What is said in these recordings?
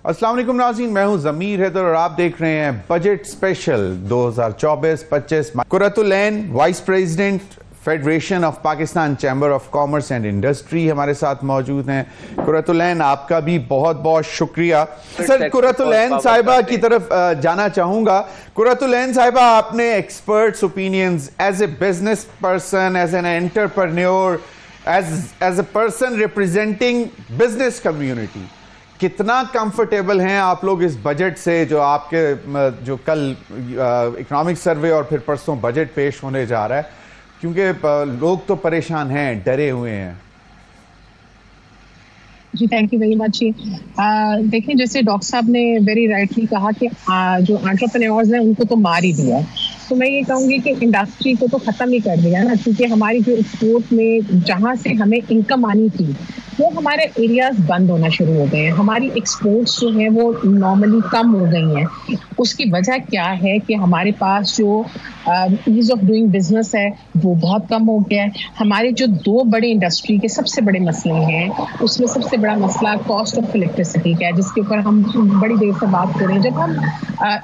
अस्सलाम वालेकुम नाज़रीन, मैं हूं ज़मीर हैदर और आप देख रहे हैं budget special 2024-25। Qurratul Ain, vice president federation of Pakistan chamber of commerce and industry हमारे साथ मौजूद हैं। कुरतुल ऐन, आपका भी बहुत बहुत शुक्रिया। सर, कुरतुल ऐन साहिबा की तरफ जाना चाहूँगा। कुरतुल ऐन साहिबा, आपने experts opinions as a business person, as an entrepreneur, as a person representing business community, कितना कंफर्टेबल हैं आप लोग इस बजट से जो आपके जो कल इकोनॉमिक सर्वे और फिर परसों बजट पेश होने जा रहा है? क्योंकि लोग तो परेशान हैं, डरे हुए हैं। जी, थैंक यू वेरी मच। देखिए, जैसे डॉक्टर साहब ने वेरी राइटली कहा कि जो एंटरप्रेन्योर्स हैं उनको तो मार ही दिया। तो मैं ये कहूँगी कि इंडस्ट्री को तो ख़त्म ही कर दिया ना, क्योंकि हमारी जो एक्सपोर्ट में जहाँ से हमें इनकम आनी थी वो हमारे एरियाज बंद होना शुरू हो गए हैं। हमारी एक्सपोर्ट्स जो है वो नॉर्मली कम हो गई हैं। उसकी वजह क्या है कि हमारे पास जो ईज ऑफ डूइंग बिजनेस है वो बहुत कम हो गया है। हमारे जो दो बड़े इंडस्ट्री के सबसे बड़े मसले हैं, उसमें सबसे बड़ा मसला कॉस्ट ऑफ इलेक्ट्रिसिटी का है, जिसके ऊपर हम बड़ी देर से बात करें। जब हम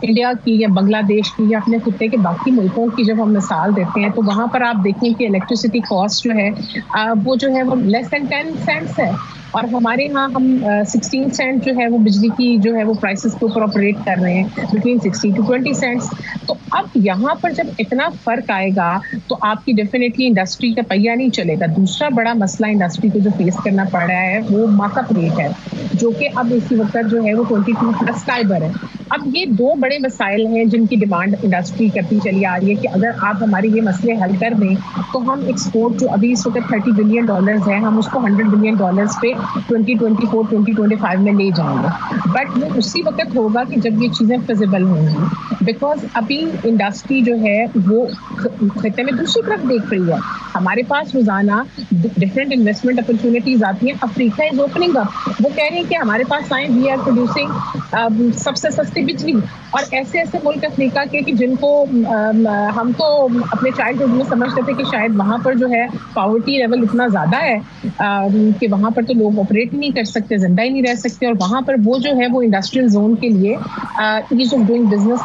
इंडिया की या बांग्लादेश की या अपने खित्ते के बाकी मुल्कों की जब हम मिसाल देते हैं तो वहाँ पर आप देखें कि इलेक्ट्रिसिटी कॉस्ट जो है वो जो है वो लेस देन 10 सेंट्स है, और हमारे यहाँ हम 16 सेंट जो है वो बिजली की जो है वो प्राइसेस के ऊपर ऑपरेट कर रहे हैं, बिटवीन 60 to 20 सेंट्स। तो अब यहाँ पर जब इतना फर्क आएगा तो आपकी डेफिनेटली इंडस्ट्री का पहिया नहीं चलेगा। दूसरा बड़ा मसला इंडस्ट्री को जो फेस करना पड़ रहा है वो मार्कअप रेट है, जो कि अब इसी वक्त जो है वो 22+ फाइबर है। अब ये दो बड़े मसाइल हैं जिनकी डिमांड इंडस्ट्री करती चली आ रही है कि अगर आप हमारे ये मसले हल कर दें तो हम एक्सपोर्ट जो अभी इस वक्त $30 बिलियन है, हम उसको $100 बिलियन पे 2024-2025 में ले जाएंगे। बट वो उसी वक्त होगा कि जब ये चीज़ें फिजिबल होंगी, बिकॉज अभी इंडस्ट्री जो है वो खत्ते में दूसरी तरफ देख रही है। हमारे पास रोजाना डिफरेंट इन्वेस्टमेंट अपॉर्चुनिटीज आती हैं। अफ्रीका इज ओपनिंग अप, वो कह रही है कि हमारे पास आए, वी आर प्रोड्यूसिंग सबसे सस्ती बिजली। और ऐसे ऐसे मुल्क अफ्रीका के कि जिनको हम तो अपने चाइल्डहुड में समझते थे कि शायद वहाँ पर जो है पॉवर्टी लेवल इतना ज़्यादा है कि वहाँ पर तो लोग ऑपरेट नहीं कर सकते, जिंदा ही नहीं रह सकते, और वहाँ पर वो जो है वो इंडस्ट्रियल जोन के लिए ईज ऑफ डूइंग बिजनेस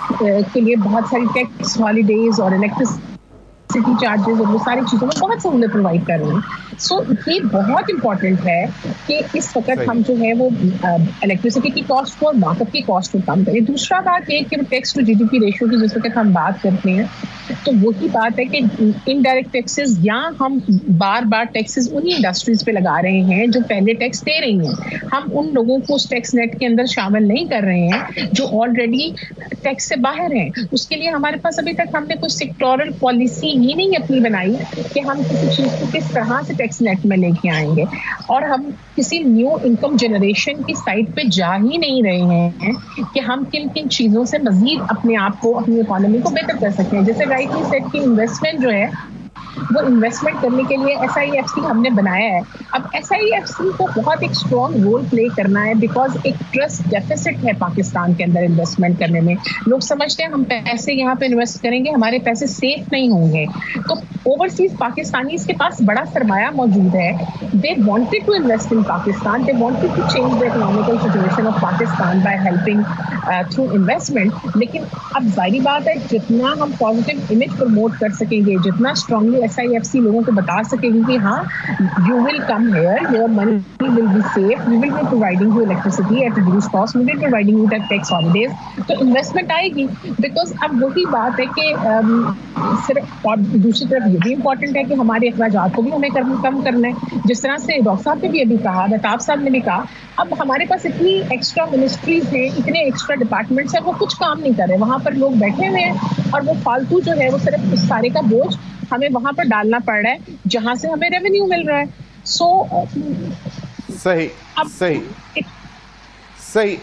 के लिए बहुत सारी टैक्स हॉलीडेज और इलेक्ट्रिसिटी चार्जेस और वो सारी चीज़ों में बहुत सहूलत प्रोवाइड कर रहे हैं। सो ये बहुत इंपॉर्टेंट है कि इस वक्त हम जो है वो इलेक्ट्रिसिटी की कॉस्ट को और मार्कअप की कॉस्ट को कम करें। दूसरा बात ये कि टैक्स टू जीडीपी रेशियो की जिस वक्त हम बात करते हैं तो वही बात है कि इनडायरेक्ट टैक्सेस या हम बार बार टैक्सेस उन्हीं इंडस्ट्रीज पे लगा रहे हैं जो पहले टैक्स दे रही हैं। हम उन लोगों को उस टैक्स नेट के अंदर शामिल नहीं कर रहे हैं जो ऑलरेडी टैक्स से बाहर हैं। उसके लिए हमारे पास अभी तक हमने कोई सेक्टोरल पॉलिसी ही नहीं अपनी बनाई कि हम किसी चीज़ को किस तरह से टैक्स नेट में लेके आएंगे, और हम किसी न्यू इनकम जनरेशन की साइड पे जा ही नहीं रहे हैं कि हम किन किन चीज़ों से मजीद अपने आप को, अपनी इकोनॉमी को बेहतर कर सकते हैं। जैसे राइटली सेट की इन्वेस्टमेंट जो है वो इन्वेस्टमेंट करने के लिए SIFC हमने बनाया है। अब SIFC को बहुत एक स्ट्रॉन्ग रोल प्ले करना है, बिकॉज एक ट्रस्ट डेफिसिट है पाकिस्तान के अंदर इन्वेस्टमेंट करने में। लोग समझते हैं हम पैसे यहाँ पे इन्वेस्ट करेंगे हमारे पैसे सेफ नहीं होंगे, तो ओवरसीज पाकिस्तानी के पास बड़ा सरमाया मौजूद है। They wanted to invest in Pakistan, they wanted to change the economical situation of Pakistan by helping through investment. लेकिन अब जाहिर बात है जितना हम पॉजिटिव इमेज प्रमोट कर सकेंगे, जितना स्ट्रांगली SIFC लोगों को बता सकेंगे कि हाँ you will come here, your money will be safe, we will be providing you electricity at reduced cost, we will be providing you tax holidays, तो इन्वेस्टमेंट आएगी। बिकॉज अब वही बात है कि सिर्फ, और दूसरी तरफ ये भी इंपॉर्टेंट है कि हमारे अखराजात को भी हमें कम करना है। जिस तरह से डॉक्टर साहब ने भी अभी कहा, महताब साहब ने भी कहा, अब हमारे पास इतनी एक्स्ट्रा मिनिस्ट्रीज हैं, इतने एक्स्ट्रा डिपार्टमेंट्स हैं, वो कुछ काम नहीं कर रहे। वहाँ पर लोग बैठे हुए हैं और वो फालतू जो है वो सिर्फ उस सारे का बोझ हमें वहां पर डालना पड़ रहा है जहां से हमें रेवेन्यू मिल रहा है। सही सही सही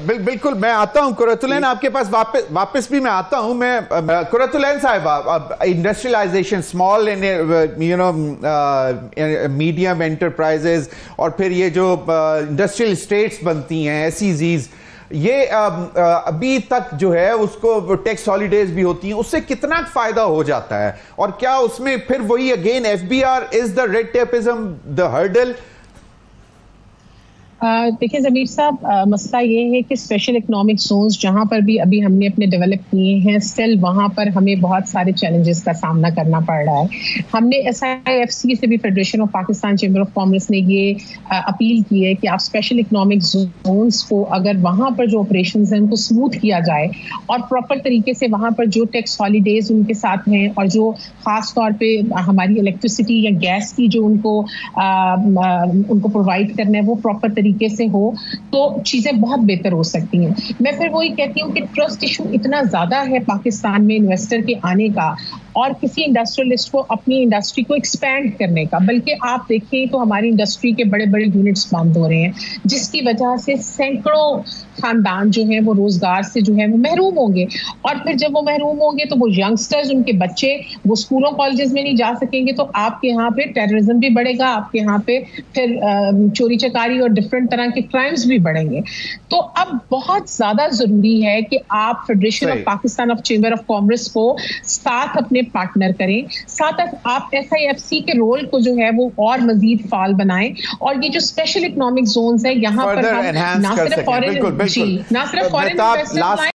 बिल्कुल। मैं आता हूं कुरतुल ऐन, आपके पास वापस भी मैं आता हूं। मैं कुरतुल ऐन साहिबा, इंडस्ट्रियलाइजेशन, स्मॉल मीडियम एंटरप्राइजेज और फिर ये जो इंडस्ट्रियल स्टेट्स बनती हैं, SEZs, ये अभी तक जो है उसको टैक्स हॉलीडेज भी होती हैं, उससे कितना फायदा हो जाता है? और क्या उसमें फिर वही again FBR is the red tapism the hurdle? देखिए जमीर साहब, मसला ये है कि स्पेशल इकोनॉमिक जोन्स जहाँ पर भी अभी हमने अपने डेवलप किए हैं, स्टिल वहाँ पर हमें बहुत सारे चैलेंजेस का सामना करना पड़ रहा है। हमने SIFC से भी, federation of Pakistan chamber of commerce ने ये अपील की है कि आप स्पेशल इकोनॉमिक जोन्स को, अगर वहाँ पर जो ऑपरेशंस हैं उनको स्मूथ किया जाए और प्रॉपर तरीके से वहाँ पर जो टैक्स हॉलीडेज उनके साथ हैं और जो खास तौर पे हमारी इलेक्ट्रिसिटी या गैस की जो उनको प्रोवाइड करना है वो प्रॉपर तरीके से हो, तो चीजें बहुत बेहतर हो सकती हैं। मैं फिर वही कहती हूँ कि ट्रस्ट इशू इतना ज्यादा है पाकिस्तान में इन्वेस्टर के आने का और किसी इंडस्ट्रियलिस्ट को अपनी इंडस्ट्री को एक्सपैंड करने का, बल्कि आप देखें तो हमारी इंडस्ट्री के बड़े बड़े यूनिट्स बंद हो रहे हैं, जिसकी वजह से सैकड़ों खानदान जो है वो रोजगार से जो है वो महरूम होंगे। और फिर जब वो महरूम होंगे तो वो यंगस्टर्स, उनके बच्चे, वो स्कूलों कॉलेजेस में नहीं जा सकेंगे, तो आपके यहाँ पे टेररिज्म भी बढ़ेगा, आपके यहाँ पे फिर चोरी चकारी और डिफरेंट तरह के क्राइम्स भी बढ़ेंगे। तो अब बहुत ज्यादा जरूरी है कि आप federation of Pakistan of chamber of commerce को साथ अपने पार्टनर करें, साथ आप SIFC के रोल को जो है वो और मजीद फाल बनाएं, और ये जो स्पेशल इकोनॉमिक जोन्स है यहाँ पर हम ना सिर्फ फॉरेन इन्वेस्टमेंट